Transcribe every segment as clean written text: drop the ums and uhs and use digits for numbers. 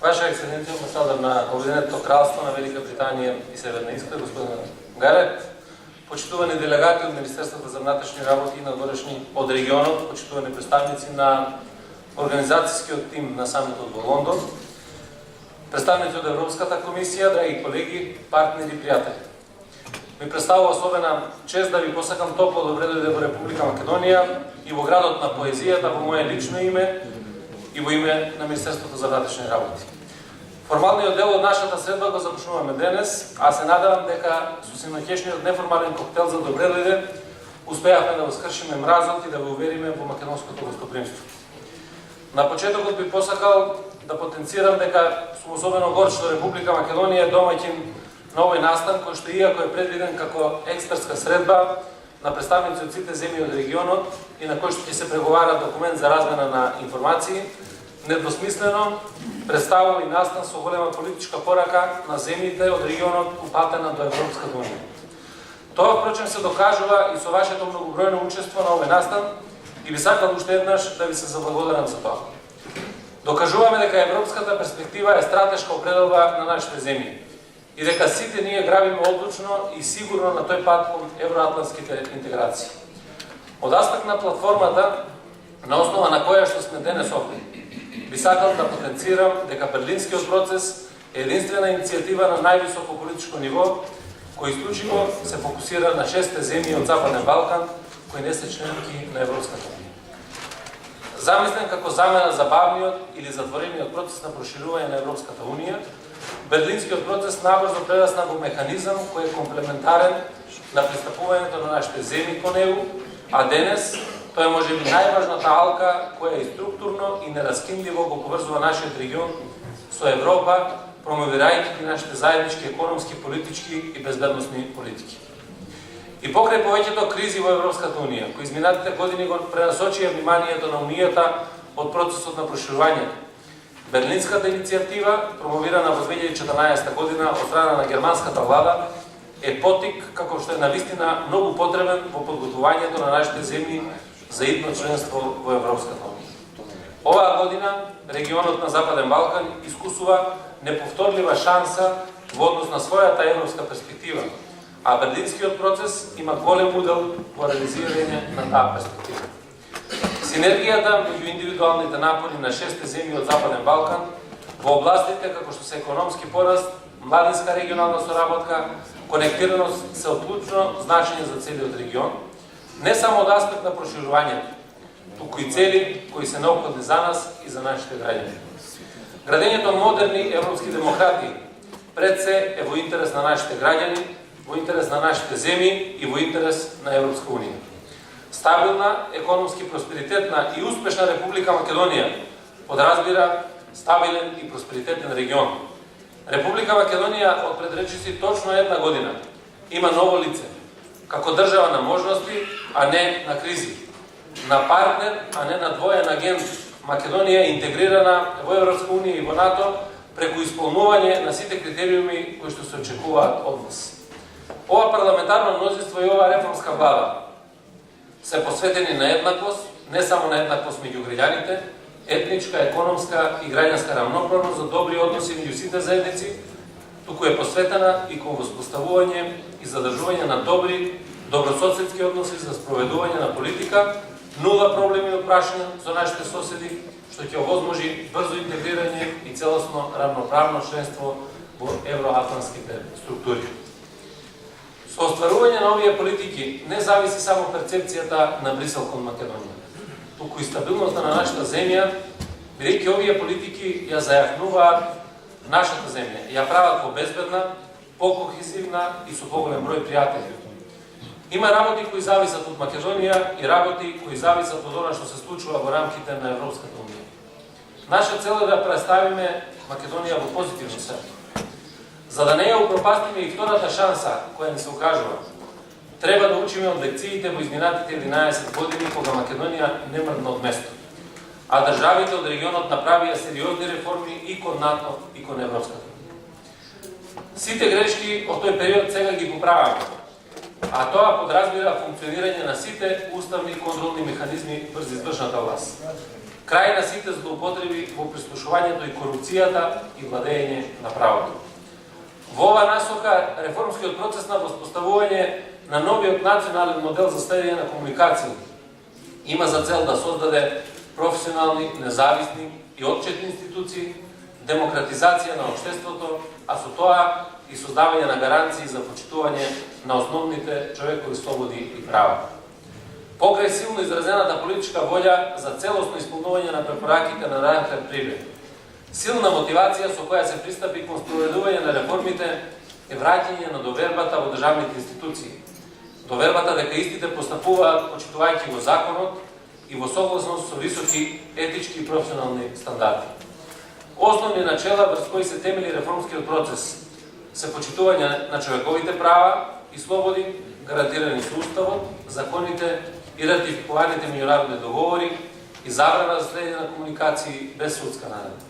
Ваша ексцеленция, амбасадор на Обединетото кралство на Велика Британија и Северна Ирска, господин Гарет, почитувани делегати од Министерството за внатрешни работи и надворешни од регионот, почитувани представници на организацијскиот тим на самитот во Лондон, представници од Европската комисија, драги колеги, партнери и пријатели. Ми представува особена чест да ви посакам топло добре дојде во Република Македонија и во градот на поезијата во моје лично име и во име на Министерството за внатрешни работи. Формалниот дел од нашата средба го започнуваме денес, а се надевам дека со синоќешниот неформален коктел за добре дојде успеавме да го скршиме мразот и да го увериме во македонското гостопримство. На почетокот би посакал да потенцирам дека сум особено горд што Република Македонија е домаќин на овој настан, кој што иако е предвиден како експертска средба на представници од сите земји од регионот и на кој што ќе се преговара документ за размена на информации, недвосмислено представува и настан со голема политичка порака на земјите од регионот упатена до Европската унија. Тоа впрочем се докажува и со вашето многобројно учество на овој настан и би сакал уште еднаш да ви се заблагодарам за тоа. Докажуваме дека европската перспектива е стратешка определба на нашите земји и дека сите ние грабиме одлучно и сигурно на тој пат кон евроатлантските интеграции. Од аспект на платформата, на основа на која што сме денес овде, би сакал да потенцирам дека Берлинскиот процес е единствена иницијатива на највисоко политичко ниво, кој исклучиво се фокусира на 6 земји од Западен Балкан, кои не се членки на Европската унија. Замислен како замена за бавниот или затворениот процес на проширување на Европската унија, Берлинскиот процес набрзо прерасна во механизам кој е комплементарен на пристапувањето на нашите земји кон него, а денес тоа е можеби најважната алка која и структурно и нераскинливо го поврзува нашиот регион со Европа, промовирајќи нашите заеднички економски, политички и безбедносни политики. И покрај повеќето кризи во Европската унија, кои изминатите години го пренасочија вниманието на унијата од процесот на проширувањето, Берлинската иницијатива, промовирана во 2014 година од страна на германската влада, е потик како што е навистина многу потребен во подготвувањето на нашите земји за идно членство во Европската унија. Оваа година регионот на Западен Балкан искусува неповторлива шанса во однос на својата европска перспектива, а Берлинскиот процес има голем удел во реализирање на таа перспектива. Синергијата меѓу индивидуалните напори на 6 земји од Западен Балкан во областите како што се економски пораст, младинска регионална соработка, конектираност се од клучно значење за целиот регион, не само од аспект на проширувањето, туку и цели кои се неопходни за нас и за нашите граѓани. Градењето модерни европски демократи пред се е во интерес на нашите граѓани, во интерес на нашите земји и во интерес на Европска унија. Стабилна, економски просперитетна и успешна Република Македонија подразбира стабилен и просперитетен регион. Република Македонија од пред речиси точно една година има ново лице, како држава на можности, а не на кризи. На партнер, а не на двоен агент, Македонија е интегрирана во Европска унија и во НАТО преку исполнување на сите критериуми кои што се очекуваат од нас. Ова парламентарно мнозинство и ова реформска влада се посветени на еднаквост, не само на еднаквост меѓу граѓаните, етничка, економска и граѓанска рамноправност за добри односи меѓу сите заедници, туку е посветена и кон воспоставување и задржување на добри, добрососедски односи за спроведување на политика, нула проблеми и прашања со нашите соседи, што ќе овозможи брзо интегрирање и целосно рамноправно членство во евроатлантските структури. Со остварување на овие политики не зависи само перцепцијата на Брисел кон Македонија, туку и стабилноста на нашата земја, бидејќи овие политики ја зајакнуваат нашата земја, ја прават побезбедна, покохезивна и со поголем број пријатели. Има работи кои зависат од Македонија и работи кои зависат од она што се случува во рамките на Европската унија. Наша цел е да представиме Македонија во позитивно светло. За да не ја упропастиме и втората шанса која ни се укажува, треба да учиме од лекциите во изминатите 11 години кога Македонија не мрдна од место, а државите од регионот направија сериозни реформи и кон НАТО и кон Европската унија. Сите грешки од тој период сега ги поправаме, а тоа подразбира функционирање на сите уставни контролни механизми врз извршната власт. крај на сите злоупотреби во прислушувањето и корупцијата и владење на правото. Во ова насока, реформскиот процес на воспоставување на новиот национален модел за следење на комуникација има за цел да создаде професионални, независни и отчетни институции, демократизација на општеството, а со тоа и создавање на гаранции за почитување на основните човекови слободи и права. Покрај силно изразената политичка волја за целосно исполнување на препораките на Ранхард Прибе, силна мотивација со која се пристапи кон спроведување на реформите е враќање на довербата во државните институции. Довербата дека истите постапуваат почитувајќи го законот и во согласност со високи етички и професионални стандарди. Основни начела врз кои се темели реформскиот процес се почитување на човековите права и слободи, гарантирани со Уставот, законите и ратификуваните меѓународни договори и забрана за следење на комуникации без судска наредба.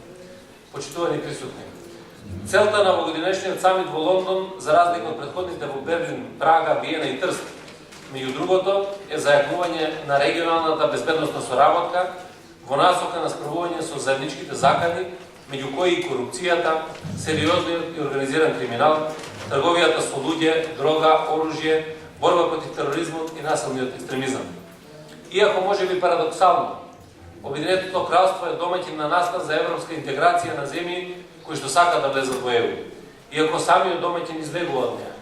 Почитувани присутни. Целта на овогодинешниот самит во Лондон, за разлика од претходните во Берлин, Прага, Виена и Трст, меѓу другото, е зајакнување на регионалната безбедносна соработка во насока на справување со заедничките закани, меѓу кои и корупцијата, сериозниот и организиран криминал, трговијата со луѓе, дрога, оружје, борба против тероризмот и насилниот екстремизам. Иако може би парадоксално, Обединетото кралство е домаќин на настан за европска интеграција на земји кои што сакаат да влезат во ЕУ, иако самиот домаќин избегува од неа.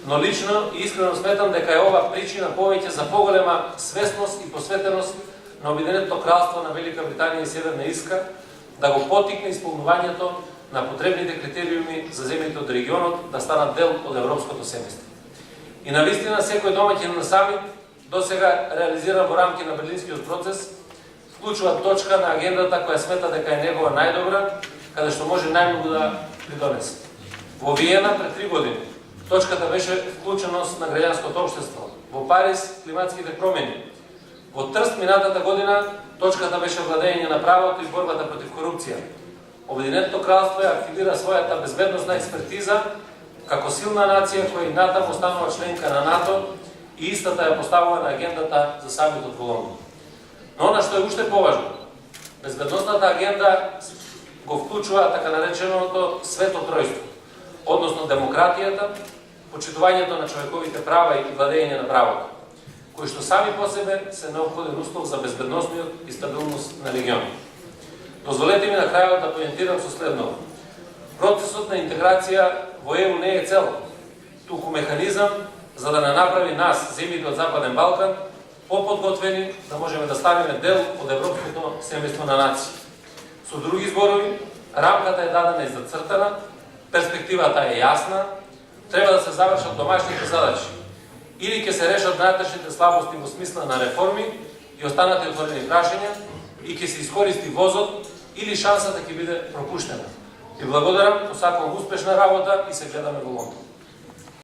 Но лично и искрено сметам дека е ова причина повеќе за поголема свесност и посветеност на Обединетото кралство на Велика Британија и Северна Ирска да го поттикне исполнувањето на потребните критериуми за земјите од регионот да станат дел од европското семејство. И навистина секој домаќин на самит досега реализиран во рамки на Берлинскиот процес вклучува точка на агендата која смета дека е негова најдобра, каде што може најмногу да придонесе. Во Виена пред 3 години точката беше вклученост на граѓанското општество, во Париз климатските промени. Во Трст минатата година точката беше владење на правото и борбата против корупција. Обединетото кралство активира својата безбедносна експертиза како силна нација која и натаму станува членка на НАТО и истата ја поставува на агендата за самитот во Лондон. Но она што е уште поважно, безбедносната агенда го вклучува така нареченото свето тројство, односно демократијата, почитувањето на човековите права и владење на правото, кои што сами по себе се неопходен услов за безбедносниот и стабилност на регионот. Дозволете ми на крајот да поентирам со следното. Процесот на интеграција во ЕУ не е цел, туку механизам за да не направи нас, земјите од Западен Балкан, поподготвени да можеме да станеме дел од европското семејство на нации. Со други зборови, рамката е дадена и зацртана, перспективата е јасна, треба да се завршат домашните задачи. Или ќе се решат натрешните слабости во смисла на реформи и останати отворени прашања, и ќе се искористи возот, или шансата ќе биде пропуштена. И благодарам, посакувам успешна работа и се гледаме во Лондон.